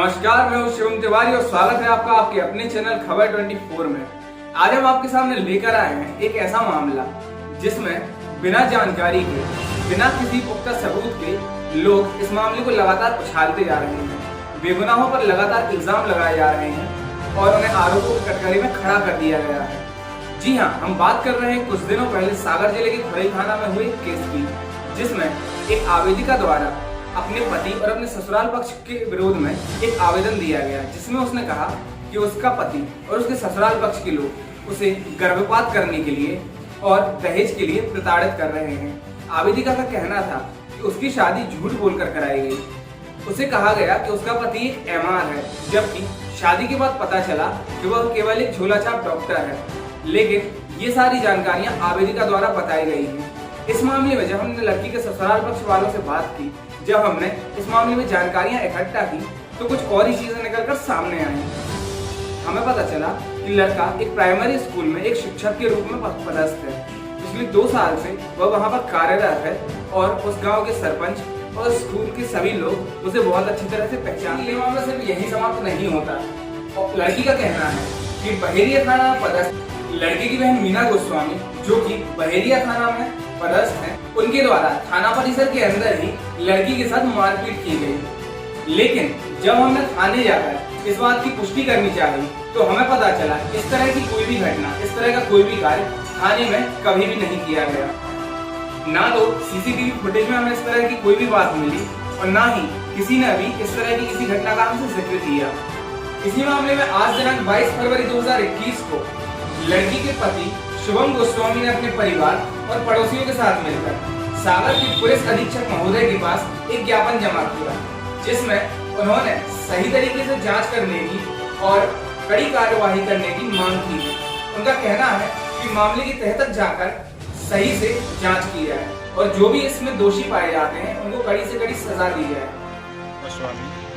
नमस्कार, मैं हूं शिवम तिवारी और स्वागत है आपका आपके अपने चैनल खबर 24 में। आज हम आपके सामने लेकर आए हैं एक ऐसा मामला जिसमें बिना जानकारी के, बिना किसी पुख्ता सबूत के लोग इस मामले को लगातार उछालते जा रहे हैं। बेगुनाहों पर लगातार इल्जाम लगाए जा रहे हैं और उन्हें आरोपों की कटघरे में खड़ा कर दिया गया है। जी हाँ, हम बात कर रहे हैं कुछ दिनों पहले सागर जिले के खुरई थाना में हुए केस की, जिसमें एक आवेदिका द्वारा अपने पति और अपने ससुराल पक्ष के विरोध में एक आवेदन दिया गया, जिसमें उसने कहा कि उसका पति और उसके ससुराल पक्ष के लोग उसे गर्भपात करने के लिए और दहेज के लिए प्रताड़ित कर रहे हैं। आवेदिका का कहना था कि उसकी शादी झूठ बोलकर कराई गई। उसे कहा गया कि उसका पति एक एमआर है, जबकि शादी के बाद पता चला कि वह केवल एक झोलाछाप डॉक्टर है। लेकिन ये सारी जानकारियां आवेदिका द्वारा बताई गई हैं। इस मामले में जब हमने लड़की के ससुराल पक्ष वालों से बात की, जब हमने इस मामले में जानकारियां इकट्ठा की, तो कुछ और ही चीजें निकलकर सामने आई। हमें पता चला कि लड़का एक प्राइमरी स्कूल में एक शिक्षक के रूप में पदस्थ है। पिछले 2 साल से वह वहां पर कार्यरत है और उस गांव के सरपंच और स्कूल के सभी लोग उसे बहुत अच्छी तरह से पहचानते हैं। मामला सिर्फ यही समाप्त नहीं होता और लड़की का कहना है कि बहेरिया थाना पदस्थ लड़की की बहन मीना गोस्वामी, जो कि बहेरिया थाना में पदस्थ हैं, उनके द्वारा थाना परिसर के अंदर ही लड़की के साथ मारपीट की गई। लेकिन जब हमने थाने जाकर इस बात की पुष्टि करनी चाहिए, तो हमें पता चला इस तरह की कोई भी घटना, इस तरह का कोई भी कार्य थाने में कभी भी नहीं किया गया। ना तो सीसीटीवी फुटेज में हमें इस तरह की कोई भी बात मिली और ना ही किसी ने अभी इस तरह की किसी घटना का हमसे जिक्र किया। इसी मामले में आज दिनांक 22 फरवरी 2021 को लड़की के पति शुभम गोस्वामी ने अपने परिवार और पड़ोसियों के साथ मिलकर सागर के पुलिस अधीक्षक महोदय के पास एक ज्ञापन जमा किया, जिसमें उन्होंने सही तरीके से जांच करने की और कड़ी कार्यवाही करने की मांग की है। उनका कहना है कि मामले की तह तक जाकर सही से जांच की जाए और जो भी इसमें दोषी पाए जाते हैं उनको कड़ी से कड़ी सजा दी जाए।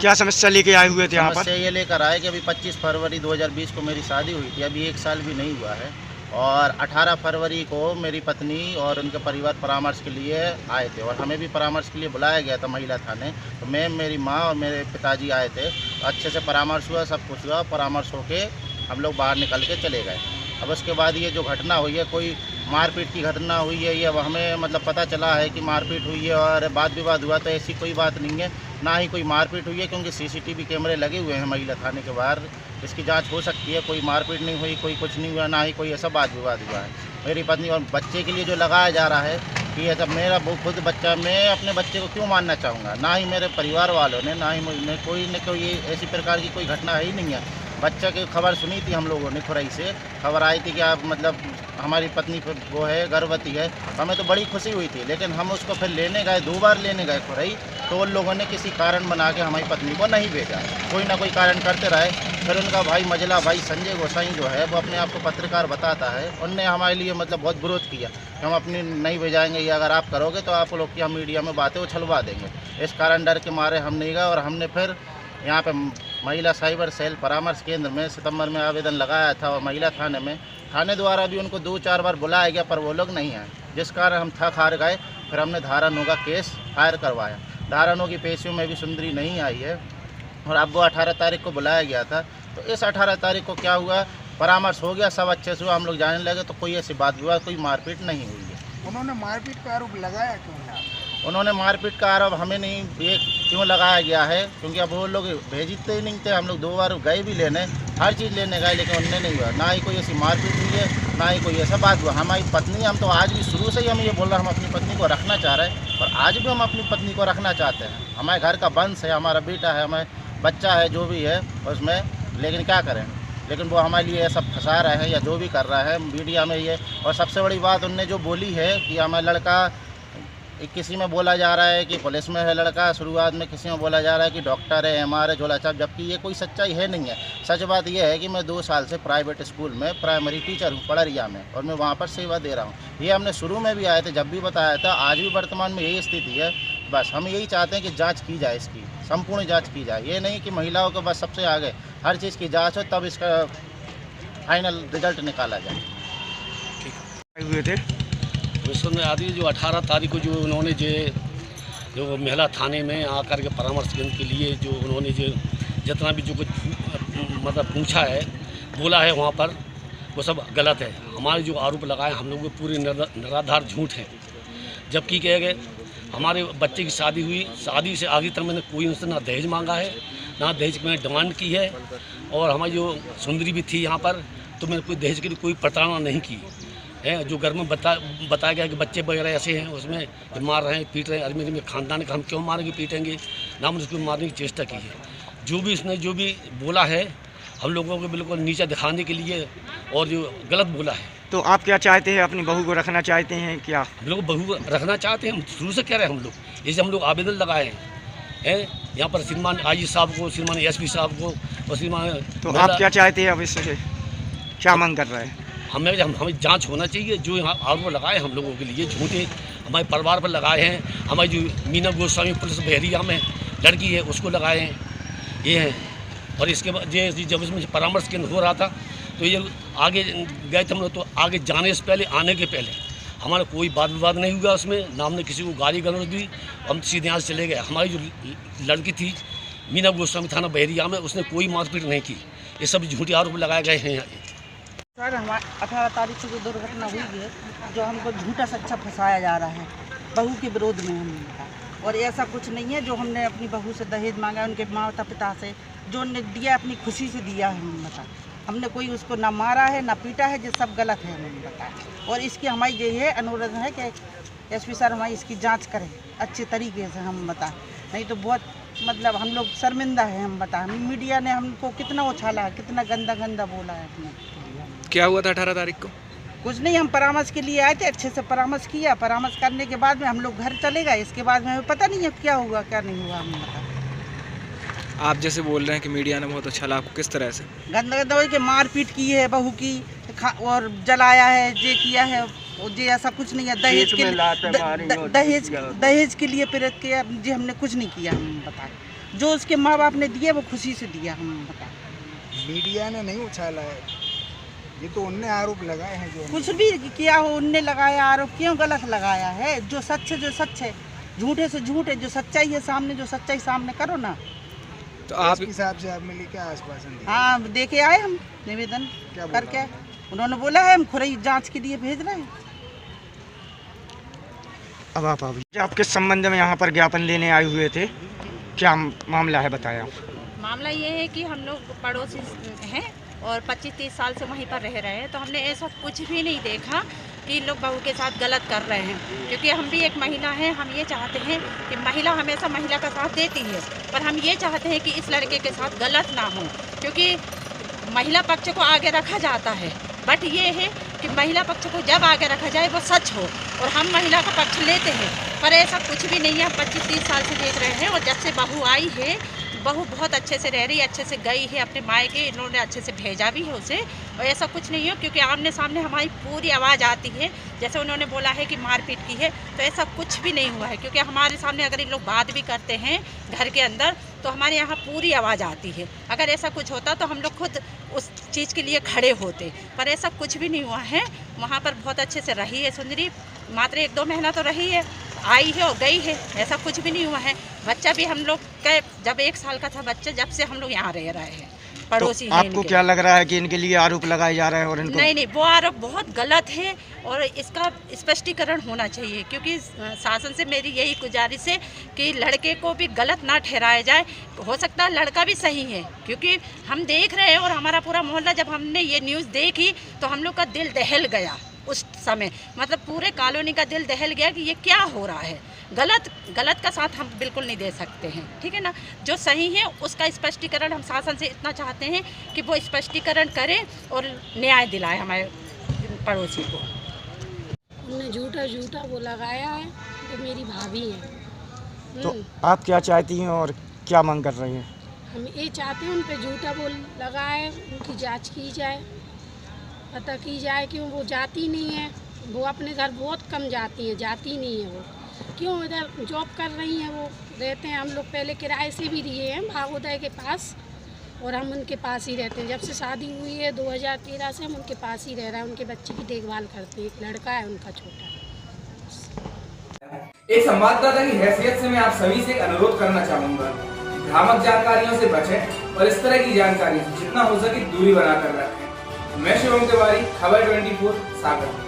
क्या समस्या लेके आए हुए थे यहाँ पर? समस्या ये लेकर आए कि अभी 25 फरवरी 2020 को मेरी शादी हुई थी, अभी 1 साल भी नहीं हुआ है, और 18 फरवरी को मेरी पत्नी और उनके परिवार परामर्श के लिए आए थे और हमें भी परामर्श के लिए बुलाया गया था महिला थाने। तो मैं, मेरी माँ और मेरे पिताजी आए थे। अच्छे से परामर्श हुआ, सब कुछ हुआ। परामर्श होके हम लोग बाहर निकल के चले गए। अब उसके बाद ये जो घटना हुई है, कोई मारपीट की घटना हुई है, ये हमें मतलब पता चला है कि मारपीट हुई है और वाद विवाद हुआ, तो ऐसी कोई बात नहीं है, ना ही कोई मारपीट हुई है, क्योंकि सीसीटीवी कैमरे लगे हुए हैं महिला थाने के बाहर। इसकी जांच हो सकती है। कोई मारपीट नहीं हुई, कोई कुछ नहीं हुआ, ना ही कोई ऐसा वाद विवाद हुआ है। मेरी पत्नी और बच्चे के लिए जो लगाया जा रहा है कि जब मेरा खुद बच्चा, मैं अपने बच्चे को क्यों मानना चाहूँगा? ना ही मेरे परिवार वालों ने, ना ही कोई ऐसी प्रकार की कोई घटना ही नहीं है। बच्चा की खबर सुनी थी हम लोगों ने, खुरई से खबर आई थी कि आप मतलब हमारी पत्नी वो है, गर्भवती है। हमें तो बड़ी खुशी हुई थी, लेकिन हम उसको फिर लेने गए, 2 बार लेने गए खुरई, तो उन लोगों ने किसी कारण बना के हमारी पत्नी को नहीं भेजा। कोई ना कोई कारण करते रहे। फिर उनका भाई मझला भाई संजय गोसाई जो है, वो अपने आप को पत्रकार बताता है, उनने हमारे लिए मतलब बहुत विरोध किया कि हम अपनी नहीं भेजाएंगे, या अगर आप करोगे तो आप लोग की हम मीडिया में बातें उछलवा देंगे। इस कारण डर के मारे हम नहीं गए और हमने फिर यहाँ पे महिला साइबर सेल परामर्श केंद्र में सितंबर में आवेदन लगाया था और महिला थाने में, थाने द्वारा भी उनको 2-4 बार बुलाया गया, पर वो लोग नहीं आए, जिस कारण हम थक हार गए। फिर हमने धारा 9 का केस फायर करवाया। धारा 9 की पेशियों में भी सुंदरी नहीं आई है और अब वो 18 तारीख को बुलाया गया था। तो इस 18 तारीख को क्या हुआ, परामर्श हो गया, सब अच्छे से हुआ, हम लोग जाने लगे, तो कोई ऐसी बात विवाद, कोई मारपीट नहीं हुई है। उन्होंने मारपीट का आरोप लगाया क्यों है? उन्होंने मारपीट का आरोप हमें नहीं ये क्यों लगाया गया है, क्योंकि अब वो लोग भेजते ही नहीं थे। हम लोग 2 बार गए भी लेने, हर चीज़ लेने गए, लेकिन उनने नहीं हुआ। ना ही कोई ऐसी मारपीट हुई है, ना ही कोई ऐसा बात हुआ। हमारी पत्नी, हम तो आज भी शुरू से ही हम ये बोल रहे हैं, हम अपनी पत्नी को रखना चाह रहे हैं और आज भी हम अपनी पत्नी को रखना चाहते हैं। हमारे घर का वंश है, हमारा बेटा है, हमारे बच्चा है, जो भी है उसमें, लेकिन क्या करें। लेकिन वो हमारे लिए ऐसा फंसा रहे हैं या जो भी कर रहा है मीडिया में ये। और सबसे बड़ी बात उनने जो बोली है कि हमारा लड़का, किसी में बोला जा रहा है कि पुलिस में है लड़का, शुरुआत में किसी में बोला जा रहा है कि डॉक्टर है, एमआर है, झोलाछाप, जबकि ये कोई सच्चाई है नहीं है। सच बात ये है कि मैं 2 साल से प्राइवेट स्कूल में प्राइमरी टीचर हूँ, पड़रिया में, और मैं वहाँ पर सेवा दे रहा हूँ। ये हमने शुरू में भी आए थे, जब भी बताया था, आज भी वर्तमान में यही स्थिति है। बस हम यही चाहते हैं कि जाँच की जाए, इसकी संपूर्ण जाँच की जाए। ये नहीं कि महिलाओं को बस सबसे आगे हर चीज़ की जाँच हो, तब इसका फाइनल रिजल्ट निकाला जाए। ठीक हुए थे विश्व में आदि जो 18 तारीख को जो उन्होंने जो महिला थाने में आकर के परामर्श केंद्र के लिए जो उन्होंने जो जितना भी जो कुछ मतलब पूछा है, बोला है वहाँ पर, वो सब गलत है। हमारे जो आरोप लगाए हम लोगों के पूरे निराधार झूठ हैं। जबकि कह गए हमारे बच्चे की शादी हुई, शादी से आगे तक मैंने कोई उनसे ना दहेज मांगा है, ना दहेज की मैंने डिमांड की है। और हमारी जो सुंदरी भी थी यहाँ पर, तो मैंने कोई दहेज के लिए कोई प्रताड़ना नहीं की है। जो घर में बताया गया कि बच्चे वगैरह ऐसे हैं, उसमें मार रहे हैं, पीट रहे हैं। अरे मेरे खानदान का हम क्यों मारेंगे, पीटेंगे ना, हमने उसको मारने की चेष्टा की है। जो भी इसने जो भी बोला है हम लोगों को बिल्कुल नीचा दिखाने के लिए, और जो गलत बोला है। तो आप क्या चाहते हैं, अपनी बहू को रखना चाहते हैं क्या? बिल्कुल बहू रखना चाहते हैं, हम शुरू से कह रहे हैं हम लोग। जैसे हम लोग आवेदन लगाए हैं यहाँ पर श्रीमान आई साहब को, श्रीमान एसपी साहब को और श्रीमान। तो आप क्या चाहते हैं, अब इससे क्या मांग कर रहे हैं? हमें जांच होना चाहिए। जो यहाँ आरोप लगाए हम लोगों के लिए झूठे हमारे परिवार पर लगाए हैं, हमारी जो मीना गोस्वामी पुलिस बहरिया में लड़की है उसको लगाए हैं, ये हैं। और इसके बाद जब इसमें परामर्श केंद्र हो रहा था तो ये आगे गए थे हम लोग, तो आगे जाने से पहले, आने के पहले हमारा कोई वाद विवाद नहीं हुआ उसमें, ना हमने किसी को गाली गलौज दी, हम सीधे यहाँ से चले गए। हमारी जो लड़की थी मीना गोस्वामी थाना बहरिया में, उसने कोई मारपीट नहीं की। ये सब झूठे आरोप लगाए गए हैं। सर हमारे 18 तारीख से जो दुर्घटना हुई है, जो हमको झूठा सच्चा फंसाया जा रहा है बहू के विरोध में हम, और ऐसा कुछ नहीं है। जो हमने अपनी बहू से दहेज मांगा उनके माता पिता से, जो उन्होंने दिया अपनी खुशी से दिया है, हम बता। हमने कोई उसको ना मारा है ना पीटा है, जो सब गलत है हमें बता। और इसकी हमारी यही है अनुरोध है कि एसपी सर हमारी इसकी जांच करें अच्छे तरीके से, हम बता। नहीं तो बहुत मतलब हम लोग शर्मिंदा है, हम बता। मीडिया ने हमको कितना उछाला, कितना गंदा गंदा बोला है अपने। क्या हुआ था 18 तारीख को? कुछ नहीं, हम परामर्श के लिए आए थे, अच्छे से परामर्श किया। परामर्श करने के बाद में हम लोग घर चले गए। इसके बाद में हमें पता नहीं है क्या हुआ क्या नहीं हुआ, हम बता। आप जैसे बोल रहे हैं कि मीडिया ने बहुत अच्छा, आपको किस तरह से? गंदा गंदा के मारपीट की है बहू की, और जलाया है, जे किया है, जे ऐसा कुछ नहीं है। दहेज के लिए प्रेरित किया जी, हमने कुछ नहीं किया, हम बता। जो उसके माँ बाप ने दिया वो खुशी से दिया, हम बता। मीडिया ने नहीं उछाला है, ये तो उनने आरोप लगाए हैं। जो कुछ भी किया हो उनने लगाया आरोप, क्यों गलत लगाया है? जो सच है, जो सच है, झूठे से झूठ है, जो सच्चाई है सामने, जो सच्चाई सामने करो ना। तो आप हिसाब से आप मिली क्या आश्वासन दिया? हाँ देखे आए हम निवेदन करके, उन्होंने बोला है हम खुरई जांच के लिए भेज रहे हैं। अब आप किस संबंध में यहाँ पर ज्ञापन देने आए हुए थे, क्या मामला है बताया? मामला ये है कि हम लोग पड़ोसी हैं और 25-30 साल से वहीं पर रह रहे हैं, तो हमने ऐसा कुछ भी नहीं देखा कि लोग बहू के साथ गलत कर रहे हैं। क्योंकि हम भी एक महिला हैं, हम ये चाहते हैं कि महिला हमेशा महिला का साथ देती है, पर हम ये चाहते हैं कि इस लड़के के साथ गलत ना हो। क्योंकि महिला पक्ष को आगे रखा जाता है, बट ये है कि महिला पक्ष को जब आगे रखा जाए वो सच हो, और हम महिला का पक्ष लेते हैं, पर ऐसा कुछ भी नहीं है। 25-30 साल से देख रहे हैं, और जब से बहू आई है, बहू बहुत अच्छे से रह रही है, अच्छे से गई है अपने मायके, इन्होंने अच्छे से भेजा भी है उसे, और ऐसा कुछ नहीं है। क्योंकि आमने सामने हमारी पूरी आवाज़ आती है। जैसे उन्होंने बोला है कि मारपीट की है, तो ऐसा कुछ भी नहीं हुआ है। क्योंकि हमारे सामने अगर इन लोग बात भी करते हैं घर के अंदर, तो हमारे यहाँ पूरी आवाज़ आती है। अगर ऐसा कुछ होता तो हम लोग खुद उस चीज़ के लिए खड़े होते, पर ऐसा कुछ भी नहीं हुआ है। वहाँ पर बहुत अच्छे से रही है सुंदरी, मात्र 1-2 महीना तो रही है, आई है और गई है, ऐसा कुछ भी नहीं हुआ है। बच्चा भी हम लोग का जब 1 साल का था बच्चा, जब से हम लोग यहाँ रह रहे हैं, पड़ोसी तो आपको क्या लग रहा है कि इनके लिए आरोप लगाए जा रहे हैं? और इनको नहीं, वो आरोप बहुत गलत है, और इसका स्पष्टीकरण होना चाहिए। क्योंकि शासन से मेरी यही गुजारिश है कि लड़के को भी गलत ना ठहराया जाए। हो सकता है लड़का भी सही है, क्योंकि हम देख रहे हैं, और हमारा पूरा मोहल्ला, जब हमने ये न्यूज़ देखी तो हम लोग का दिल दहल गया उस समय। मतलब पूरे कॉलोनी का दिल दहल गया कि ये क्या हो रहा है। गलत का साथ हम बिल्कुल नहीं दे सकते हैं, ठीक है ना। जो सही है उसका स्पष्टीकरण हम शासन से इतना चाहते हैं कि वो स्पष्टीकरण करें और न्याय दिलाए हमारे पड़ोसी को। उन्होंने झूठा वो लगाया है, तो मेरी भाभी है। तो आप क्या चाहती हैं और क्या मांग कर रही हैं? हम ये चाहते हैं उन पे झूठा वो लगाए, उनकी जांच की जाए, पता की जाए कि वो जाती नहीं है। वो अपने घर बहुत कम जाती है, जाती नहीं है वो। क्यों इधर जॉब कर रही हैं, वो रहते हैं। हम लोग पहले किराए से भी दिए हैं भागोदय के पास, और हम उनके पास ही रहते हैं। जब से शादी हुई है 2013 से हम उनके पास ही रह रहे हैं, उनके बच्चे की देखभाल करते हैं। एक लड़का है उनका छोटा। एक संवाददाता की हैसियत से मैं आप सभी से एक अनुरोध करना चाहूंगा, भ्रामक जानकारियों से बचें और इस तरह की जानकारी से जितना हो सके दूरी बनाकर रखें। मैं शिवम तिवारी, खबर 24 सागर।